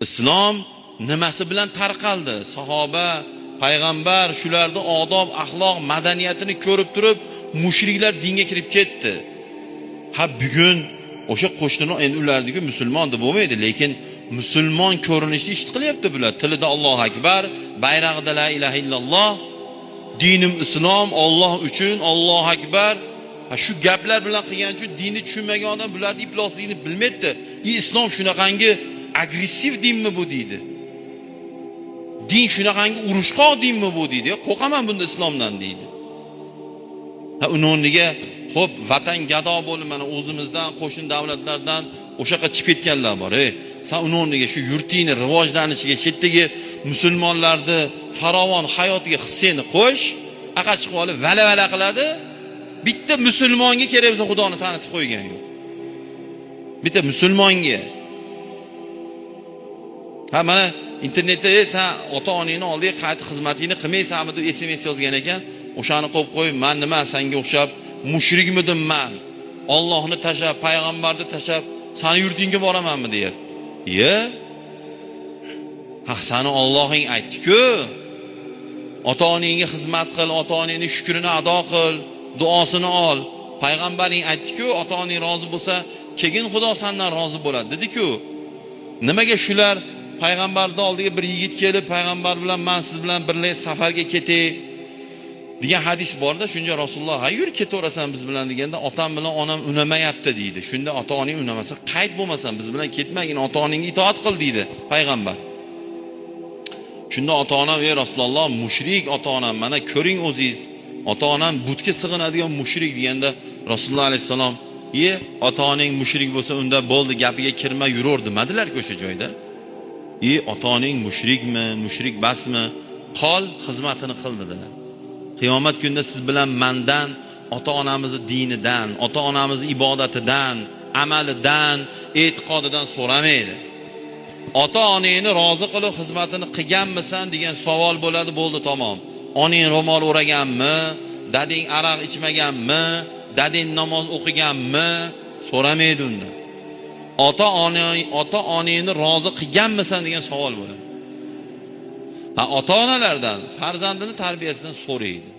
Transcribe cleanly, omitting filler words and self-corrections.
Islom nimasi bilan tarqaldi? Sahoba, payg'ambar shularni odob, axloq, madaniyatini ko'rib turib, mushriklar dinga kirib ketdi. Ha bugun o'sha qo'shnilar endi ularniki musulmon deb bo'lmaydi, lekin musulmon ko'rinishda ish qilyapti bular. Tilida Allohu akbar, bayrog'ida la ilaha illalloh, dinim islom, Alloh uchun, Allohu akbar. Shu gaplar bilan qilgan uchun dinni tushunmagan odam bularni iplosligini bilmaydi. Islom shunaqangi agressiv dinmi bu deydi. Din shunaqangi urushqoq dinmi bu deydi. Qo'rqaman bunda islomdan deydi. Uning o'rniga xo'p, vatan gado bo'lib mana o'zimizdan, qo'shni davlatlardan o'sha yoqqa chiqib ketganlar bor. Sen uning o'rniga shu yurtingni rivojlanishiga, chetdagi musulmonlarni farovon hayotiga hissini qo'sh, aqa chiqib olib vala qiladi. Bitta musulmonga kerak bo'lsa Xudoni tanitib qo'ygan yo'q. Bitta musulmonga. Ha mana internetda sen ota-onangni oldiga qayta xizmatingni qilmaysanmi deb SMS yozgan ekan. O'shani qo'yib qo'y, men nima senga o'xshab mushrikmidim men? Allohni tashab, payg'ambarni tashab, seni yurtingga boramanmi deyapti. Ha seni Allohing aytdi-ku. Ota-onangga xizmat qil, ota-onangning shukrini ado qil, duosini ol. Payg'ambaring aytdi-ku, ota-onang rozi bo'lsa, keyin Xudo sendan rozi bo'ladi dedi-ku. Nimaga shular payg'ambarning oldiga bir yigit kelib, payg'ambar bilan men siz bilan birga safarga ketay degan hadis borda, shunga Rasululloh "Ha, yur ketaverasan biz bilan" deganda, otam bilan onam unamayapti deydi. Shunda ota-oning unamasa, qayt bo'lmasan, biz bilan ketmagin, ota-oningga itoat qil deydi payg'ambar. Shunda ota-onam "Ey Rasululloh, mushrik ota-onam, mana ko'ring o'zingiz. Ota-onam butga sig'inadigan mushrik" deganda Rasululloh alayhisalom ota-oning mushrik bo'lsa unda bo'ldi, gapiga kirma, yurur demadilar-ku o'sha joyda. Ota-oning mushrikmi, mushrik basmi? Qol, xizmatini qil dedilar. Qiyomat kunida siz bilan mendan, ota-onamizning dinidan, ota-onamizning ibodatidan, amalidan, e'tiqodidan so'ramaydi. Ota-onangni rozi qilib xizmatini qilganmisan degan savol bo'ladi, bo'ldi, tamom. Onang ro'mol o'raganmi? Dading aroq ichmaganmi? Dading namoz o'qiganmi? So'ramaydi unda. Ota-onangni rozi qilganmisan degan savol bo'ladi. Ota-onalardan farzandini tarbiyasidan so'raydi.